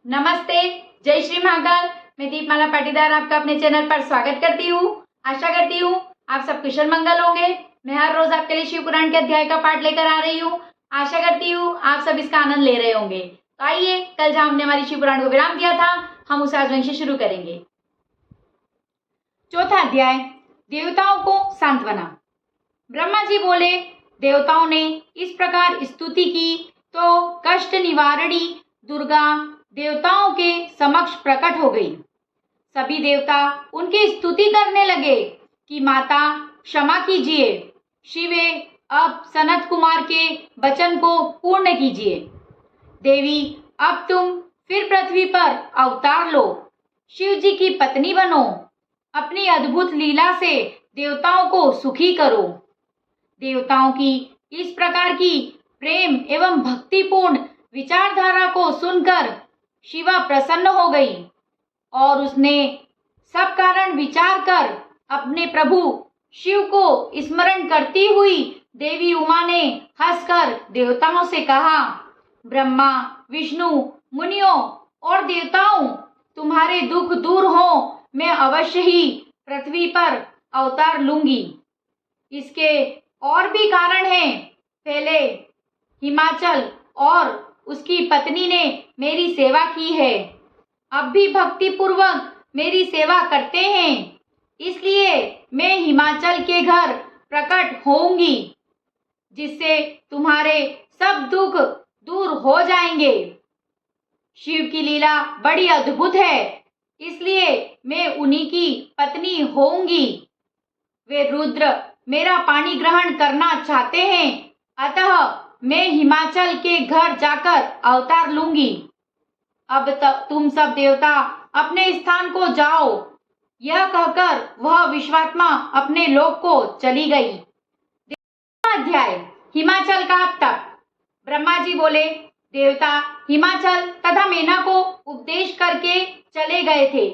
नमस्ते, जय श्री महाकाल। मैं दीपमाला पाटीदार आपका अपने चैनल पर स्वागत करती हूँ। आशा करती हूँ आप सब कुशल मंगल होंगे। मैं हर रोज आपके लिए शिव पुराण के अध्याय का पाठ लेकर आ रही हूँ। आशा करती हूँ आप सब इसका आनंद ले रहे होंगे। तो आइए, कल जहाँ हमने हमारी शिव पुराण को विराम दिया था, हम उसे आज वहीं से शुरू करेंगे। चौथा अध्याय, देवताओं को सांत्वना। ब्रह्मा जी बोले, देवताओं ने इस प्रकार स्तुति की तो कष्ट निवारणी दुर्गा देवताओं के समक्ष प्रकट हो गई। सभी देवता उनकी स्तुति करने लगे कि माता क्षमा कीजिए, शिवे अब सनत कुमार के वचन को पूर्ण कीजिए। देवी अब तुम फिर पृथ्वी पर अवतार लो, शिव जी की पत्नी बनो, अपनी अद्भुत लीला से देवताओं को सुखी करो। देवताओं की इस प्रकार की प्रेम एवं भक्तिपूर्ण विचारधारा को सुनकर शिवा प्रसन्न हो गई और उसने सब कारण विचार कर अपने प्रभु शिव को स्मरण करती हुई देवी उमा ने हंसकर देवताओं से कहा, ब्रह्मा विष्णु मुनियों और देवताओं, तुम्हारे दुख दूर हो, मैं अवश्य ही पृथ्वी पर अवतार लूंगी। इसके और भी कारण हैं। पहले हिमाचल और उसकी पत्नी ने मेरी सेवा की है, अब भी भक्ति पूर्वक मेरी सेवा करते हैं, इसलिए मैं हिमाचल के घर प्रकट होऊंगी, जिससे तुम्हारे सब दुख दूर हो जाएंगे। शिव की लीला बड़ी अद्भुत है, इसलिए मैं उन्हीं की पत्नी होऊंगी। वे रुद्र मेरा पानी ग्रहण करना चाहते हैं, अतः मैं हिमाचल के घर जाकर अवतार लूंगी। अब तुम सब देवता अपने स्थान को जाओ। यह कहकर वह विश्वात्मा अपने लोक को चली गई। अध्याय, हिमाचल का तप। ब्रह्मा जी बोले, देवता हिमाचल तथा मेना को उपदेश करके चले गए थे।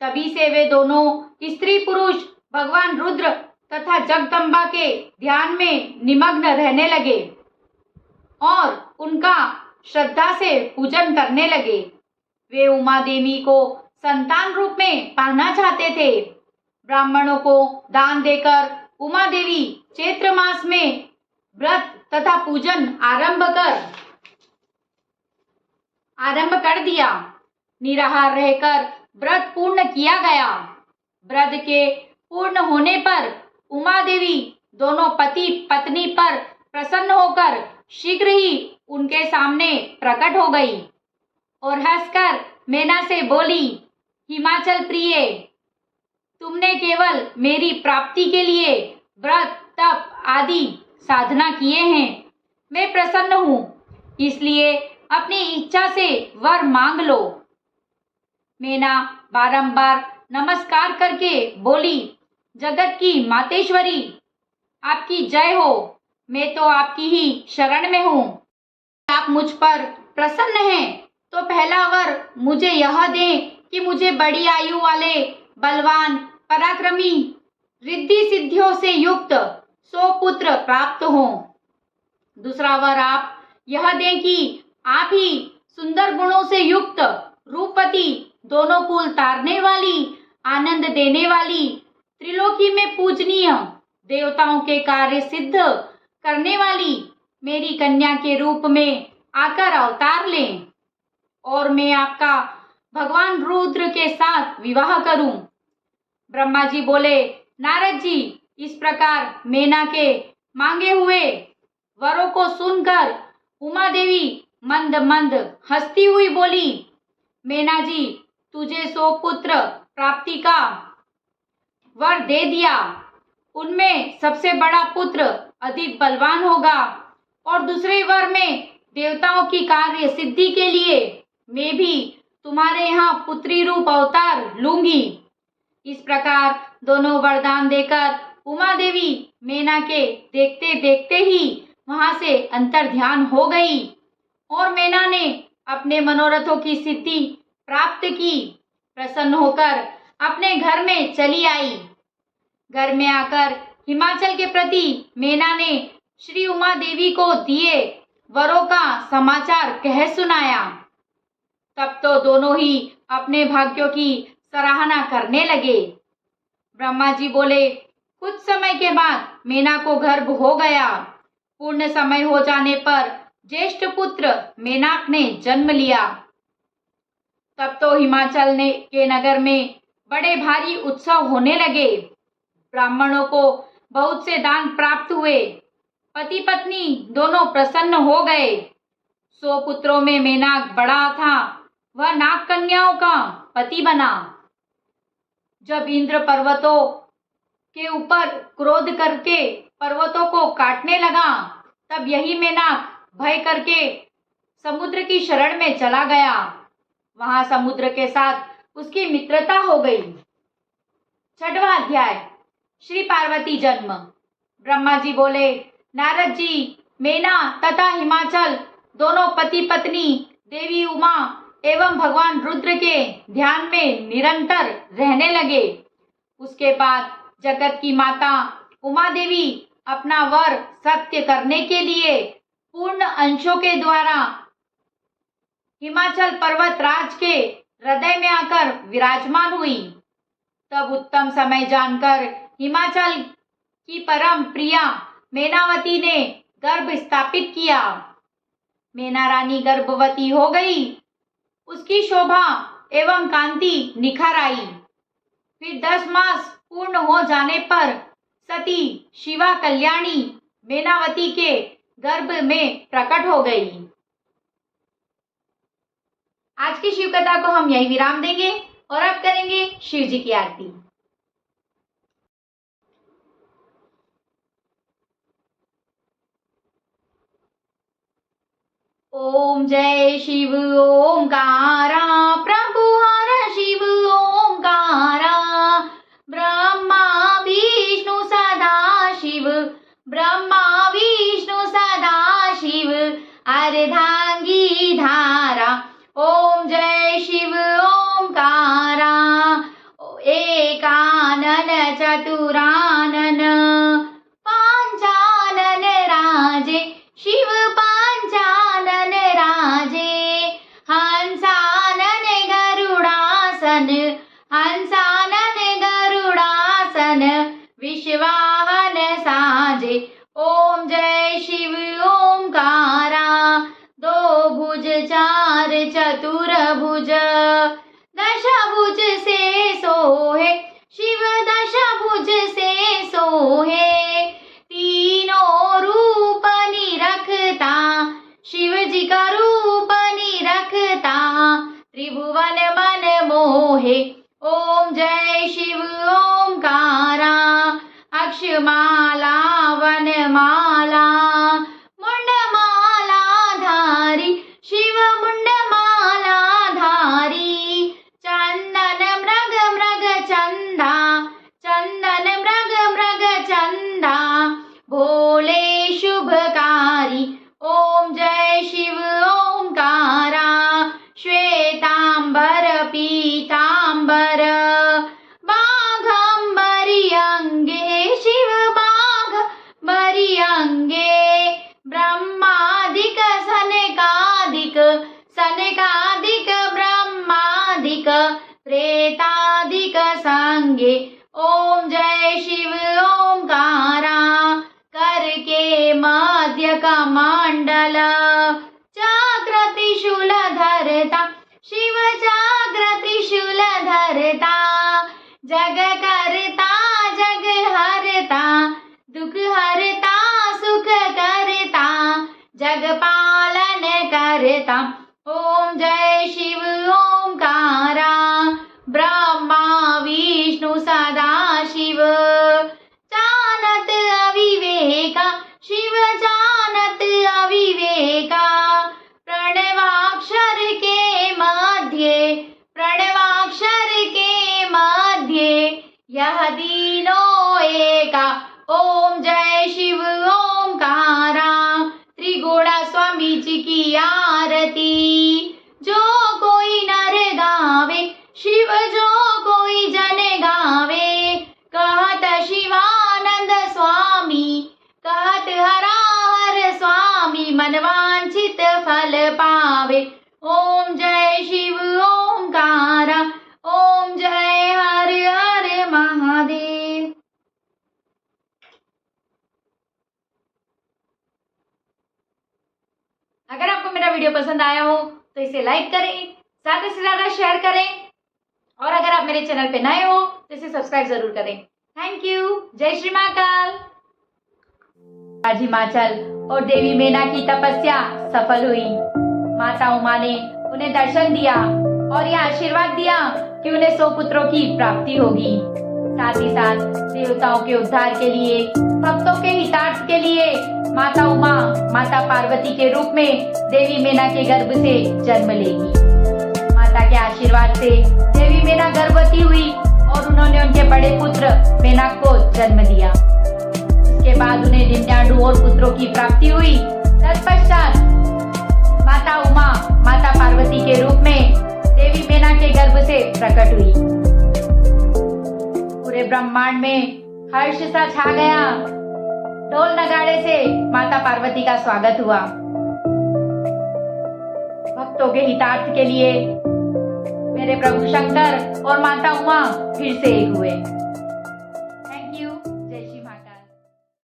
तभी से वे दोनों स्त्री पुरुष भगवान रुद्र तथा जगदम्बा के ध्यान में निमग्न रहने लगे और उनका श्रद्धा से पूजन करने लगे। वे उमा देवी को संतान रूप में पाना चाहते थे। ब्राह्मणों को दान देकर उमा देवी चैत्र मास में व्रत तथा पूजन आरंभ कर दिया। निराहार रहकर व्रत पूर्ण किया गया। व्रत के पूर्ण होने पर उमा देवी दोनों पति पत्नी पर प्रसन्न होकर शीघ्र ही उनके सामने प्रकट हो गई और हंसकर मेना से बोली, हिमाचल प्रिय, तुमने केवल मेरी प्राप्ति के लिए व्रत तप आदि साधना किए हैं। मैं प्रसन्न हूँ, इसलिए अपनी इच्छा से वर मांग लो। मेना बारंबार नमस्कार करके बोली, जगत की मातेश्वरी, आपकी जय हो। मैं तो आपकी ही शरण में हूँ। आप मुझ पर प्रसन्न हैं तो पहला वर मुझे यह दें कि मुझे बड़ी आयु वाले बलवान पराक्रमी रिद्धि सिद्धियों से युक्त 100 पुत्र प्राप्त हों। दूसरा वर आप यह दें कि आप ही सुंदर गुणों से युक्त रूपवती, दोनों कुल तारने वाली, आनंद देने वाली, त्रिलोकी में पूजनीय, देवताओं के कार्य सिद्ध करने वाली मेरी कन्या के रूप में आकर अवतार लें और मैं आपका भगवान रुद्र के साथ विवाह करूं। ब्रह्मा जी बोले, नारद जी, इस प्रकार मेना के मांगे हुए वरों को सुनकर उमा देवी मंद मंद हंसती हुई बोली, मेना जी, तुझे 100 पुत्र प्राप्ति का वर दे दिया। उनमें सबसे बड़ा पुत्र अधिक बलवान होगा और दूसरे वर में देवताओं की कार्य सिद्धि के लिए मैं भी तुम्हारे यहाँ पुत्री रूप अवतार लूंगी। इस प्रकार दोनों वरदान देकर उमा देवी मेना के देखते देखते ही वहां से अंतर ध्यान हो गई और मेना ने अपने मनोरथों की सिद्धि प्राप्त की। प्रसन्न होकर अपने घर में चली आई। घर में आकर हिमाचल के प्रति मेना ने श्री उमा देवी को दिए वरों का समाचार कह सुनाया। तब तो दोनों ही अपने भाग्यों की सराहना करने लगे। ब्रह्मा जी बोले, कुछ समय के बाद मेना को गर्भ हो गया। पूर्ण समय हो जाने पर ज्येष्ठ पुत्र मेनाक ने जन्म लिया। तब तो हिमाचल के नगर में बड़े भारी उत्सव होने लगे। ब्राह्मणों को बहुत से दान प्राप्त हुए। पति पत्नी दोनों प्रसन्न हो गए। 100 पुत्रों में मेनाक बड़ा था। वह नाग कन्याओं का पति बना। जब इंद्र पर्वतों के ऊपर क्रोध करके पर्वतों को काटने लगा, तब यही मेनाक भय करके समुद्र की शरण में चला गया। वहां समुद्र के साथ उसकी मित्रता हो गई। 6वां अध्याय, श्री पार्वती जन्म। ब्रह्मा जी बोले, नारद जी, मेना तथा हिमाचल दोनों पति पत्नी देवी उमा एवं भगवान रुद्र के ध्यान में निरंतर रहने लगे। उसके बाद जगत की माता उमा देवी अपना वर सत्य करने के लिए पूर्ण अंशों के द्वारा हिमाचल पर्वत राज के हृदय में आकर विराजमान हुई। तब उत्तम समय जानकर हिमाचल की परम प्रिया मेनावती ने गर्भ स्थापित किया। मेना रानी गर्भवती हो गई। उसकी शोभा एवं कांति निखर आई। फिर 10 मास पूर्ण हो जाने पर सती शिवा कल्याणी मेनावती के गर्भ में प्रकट हो गई। आज की शिव कथा को हम यही विराम देंगे और अब करेंगे शिव जी की आरती। ओम जय शिव ओंकारा, प्रभु हर शिव ओंकारा। ब्रह्मा विष्णु सदा शिव, ब्रह्मा विष्णु सदा शिव, अर्धांगी धारा। ओम जय शिव ओंकारा, एकानन चतुरानन, पांचानन राजे शिव, पांचानन राजे। हंसानन गरुड़ासन, हंसानन गरुड़ासन, विश्वाहन साजे। ओम जय शिव ओंकारा, 2 भुज 4 चतुर्भुज, 10 भुज से सोहे शिव, 10 भुज से सोहे। तीनों रूप निरखता शिव जी का रूप निरखता, त्रिभुवन मन मोहे। ओम जय शिव ओंकारा, अक्षमाला वनमाला, मुंडमाला धारी शिव, मुंडमाला धारी। चंदन मृग मृग चंदा, चंदन मृग मृग चंदा, भोले शुभकारी। ओम जय शिव ओंकारा, श्वेतांबर पीतांबर, बाघंबरी अंगे शिव, बाघंबरी अंगे। ब्रह्मादिक सनकादिक, सनकादिक ब्रह्मादिक, प्रेतादिक संगे। ओम जय शिव ओंकारा, कर के मध्य कमंडल, चक्र त्रिशूल धरता शिव, चक्र त्रिशूल धरता। जग करता जग हरता, दुख हरता सुख करता, जग पालन करता। ओम जय शिव ओंकारा, ब्रह्मा विष्णु सदा शिव, जानत अविवेका शिव, जानत अविवेका। प्रणवाक्षर के मध्य, प्रणवाक्षर के मध्य, यह तीनों एका। ओम जय शिव ओंकारा, त्रिगुण स्वामी जी की आरती। जो कोई नर गावे शिव, जो कोई जन गावे, कहत शिवानंद स्वामी, कहत हरा हर स्वामी, मनवांछित फल पावे। ओम जय शिव आया हो तो इसे लाइक करें, ज़्यादा से ज़्यादा शेयर करें और अगर आप मेरे चैनल पे नए हो तो इसे सब्सक्राइब जरूर करें। Thank you. जय श्री महाकाल। आज हिमाचल और देवी मेना की तपस्या सफल हुई। माता उमा ने उन्हें दर्शन दिया और यह आशीर्वाद दिया कि उन्हें 100 पुत्रों की प्राप्ति होगी। साथ ही साथ देवताओं के उद्धार के लिए, भक्तों के हितार्थ के लिए माता उमा माता पार्वती के रूप में देवी मेना के गर्भ से जन्म लेगी। माता के आशीर्वाद से देवी मेना गर्भवती हुई और उन्होंने उनके बड़े पुत्र मेनाक को जन्म दिया। उसके बाद उन्हें 99 और पुत्रों की प्राप्ति हुई। तत्पश्चात माता उमा माता पार्वती के रूप में देवी मेना के गर्भ से प्रकट हुई। पूरे ब्रह्मांड में हर्ष सा छा गया। ढोल नगाड़े से माता पार्वती का स्वागत हुआ। भक्तों के हितार्थ के लिए मेरे प्रभु शंकर और माता उमा फिर से एक हुए।